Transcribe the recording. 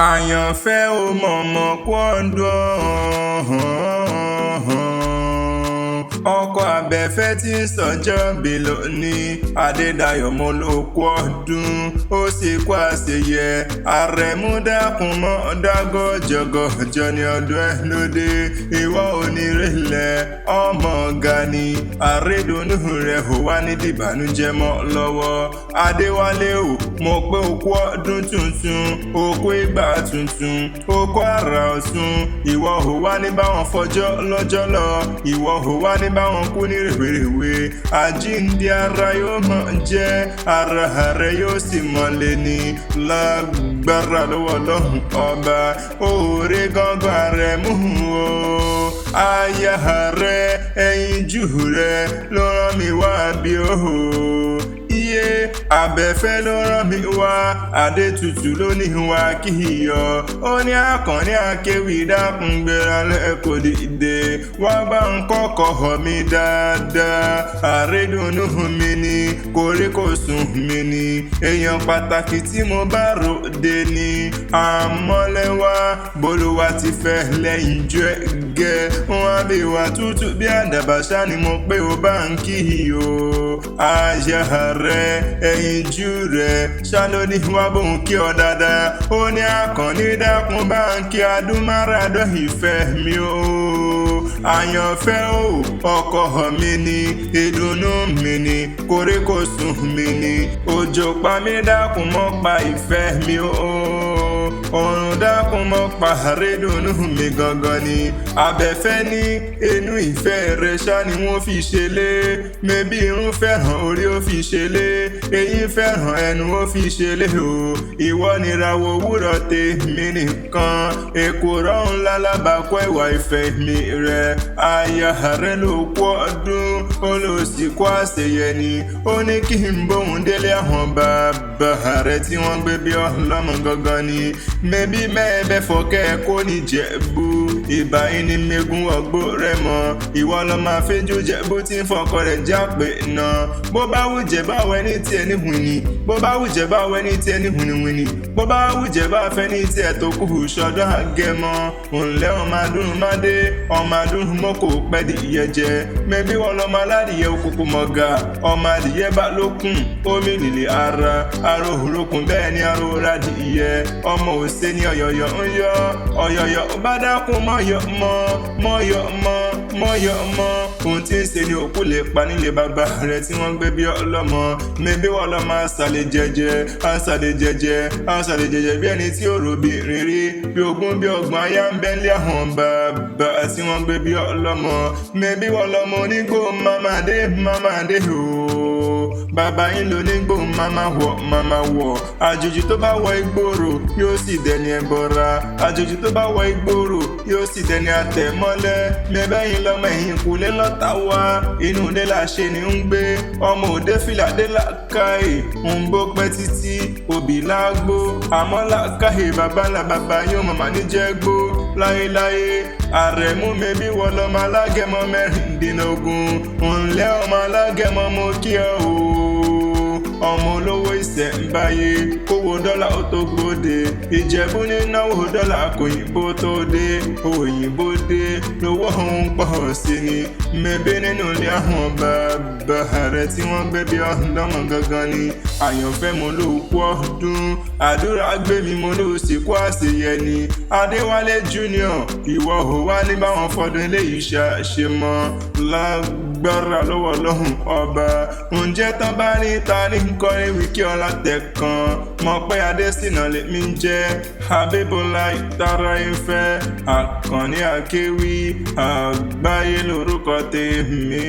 àyànfẹ́ ò mọ̀mọ́ kú ọdún ọkọ abẹ́fẹ́ tí ń sọjọ́ bí lónìí Adédayọ̀ mo ló kú ọdún ó sì kú àṣeyẹ Àrẹ̀mú dákun mọ́ dágọ́jọgọ́jọ ní ọdún ẹ̀ lóde ìwọ onírèlẹ̀ ọmọ Gani àrédùnú rẹ̀ ò wá ní dìbànújẹ́ mọ́ lọ́wọ́ Adéwálé ò mo pé ó kú ọdún tuntun ó kú ìgbà tuntun ó kú àrà ọ̀tun ìwọ ò wá ní báwọn fọjọ́ lọ́jọ́ lọ ìwọ ò wá ní báwọn kú ní rèwerèwe àjíǹde ara yóò mọ̀ jẹ́ ara rẹ̀ yóò sì mọ̀lẹ́ ní lágbára lọ́wọ́ Ọlọ́run ọba òòrè gángan rẹ̀ mú o aya rẹ̀ ẹyinjú rẹ̀ ló rán mi wá bí o iye abẹ́fẹ́ ló rán mi wá Adétutù ló ní wá kí iyọ̀ ó ní Akanni Akewi dákun gbéra lẹ́kọ̀ọ́ dìde wá bá ń kọ́kọ́ mi dáadáa àrédùnú mi ní koríkòsùn mi ní èèyàn pàtàkì tí mo bá ròde ní àmọ́lẹ́wà bolúwa ti fẹ́ lẹ́yìn ju ẹ̀gẹ́ wọn á bí wà tútù bí àdàbàṣá ni mo pé ó bá ń kí iyọ̀ àyà rẹ̀ ẹyinjú rẹ̀ ṣálóní wá bóun kí ọ dáadáa ó ní Akanni dákun bá ń kí adúmáradọ́ ìfẹ́ mi o àyànfẹ́ o ọkọ mi ni ìdùnnú mi ni koríkòsùn mi ni òjò pa mí dákun mọ́ pa ìfẹ́ mi o ọ̀run dákun mọ́ pa àrédùnú mi gangan ni abẹ́fẹ́ ní inú ìfẹ́ rẹ̀ ṣá ni wọ́n fi ṣe lé mẹ́bí irun fẹ́ràn orí ó fi ṣe lé eyín fẹ́ràn ẹnu ó fi ṣe lé o ìwọ nìràwọ̀ òwúrọ̀ tèmi nìkan èkó rọrùn lálábàákọ́ ìwà ìfẹ́ mi rẹ̀ aya rẹ̀ ló kú ọdún ó lọ sí kú àṣeyẹ ni ó ní kí n bóun délé àwọn bàbá rẹ̀ tí wọ́n gbé bí ọlọ́mọ gangan ni mẹ́bí mẹ́ẹ̀bẹ́ fọ́kẹ́ kó ní Ìjẹ̀bú ìbá ẹni mẹ́gun ọgbó rẹ̀ mọ́ ìwọ lọ máa fẹ́jú Ìjẹ̀bú tí ń fọkọ rẹ̀ jápé náà bó bá wùjẹ́ báwẹ́ ní tiẹ̀ ní hùnì bó bá wùjẹ́ báwẹ́ ní tiẹ̀ ní hùnìhùnì bó bá wùjẹ́ bá fẹ́ ní tiẹ̀ tó kù ṣọdún àgẹmọ́ òǹlẹ́ ọmọ adúrún má dé ọmọ adúrún mọ́ kò pẹ́ di ìyẹ́ jẹ mẹ́bí wọn lọ́mọ aládìyẹ òkùnkùn mọ̀gà ọmọ adìyẹ bá lókun omi lílé ara òhùrùkùn bẹ́ẹ̀ ni aró rádìyẹ ọmọ òsè ní ọ̀yọ̀yọ̀ ń yọ ọ̀yọ̀yọ̀ bá dákun mọ́yọ̀ mọ́ ohun tí ń ṣe ni òkú lè pa nílé bàbá rẹ̀ tí wọ́n gbé bí ọlọ́mọ mẹ́bí wọn lọ́ máa ṣàlẹ̀ jẹ́jẹ́ bí ẹni tí ó ròbí rírí bí ogún bí ọgbọ̀n ayá ń bẹ́lẹ̀ àwọn bàbá tí wọ́n gbé bí ọlọ́mọ mẹ́bí wọn lọ́mọ onígbò mámadé ooo bàbá yín ló ní gbóhùn máma wọ̀ àjòjì tó bá wọ ìgboro yóò sì dẹni ẹbọra àjòjì tó bá wọ ìgboro yóò sì dẹni àtẹ̀mọ́lẹ̀ mẹ́bẹ́yìn lọ́mọ ẹ̀yìn kúlé lọ́tà wá inú ilé làṣẹ ni ń gbé ọmọ òde fìlà dé làkàì ń bó pẹ́ títí òbí lágbó àmọ́ làkàì bàbá yóò mọ̀mọ́ níjẹ́gbó láéláé Àrẹ̀mú mẹ́bí wọ lọ́mọ alágẹmọ mẹ́rìndínlógún ńlẹ́ ọmọ alágẹmọ mo kí ẹ o ọmọ olówó ìṣẹ̀ǹbáyé owó dọ́là ó tó gbòde Ìjẹ̀bú ní náwó dọ́là kòyìnbó tó dé òyìnbó dé lówó òun pọ̀ sí ni mẹ́bí nínú ilé àwọn bàbá rẹ̀ tí wọ́n gbé bí ọ̀dọ́mọ gangan ni àyànfẹ́ mo ló kú ọdún àdúrà gbé mi mo ló sì kú àṣeyẹ ni Adéwálé Junior ìwọ ò wá ní báwọn fọdún eléyìí ṣe mọ́ lágbára lọ́wọ́ Ọlọ́run ọba ǹjẹ́ tán bá ní ta ní kọrin wíkí ọlá tẹ̀kan mọ̀ pé Adésínà lèmi ń jẹ́ Abíbọ́lá ìtara ìfẹ́ Akanni Akewi Agbaye lórúkọ tèmi.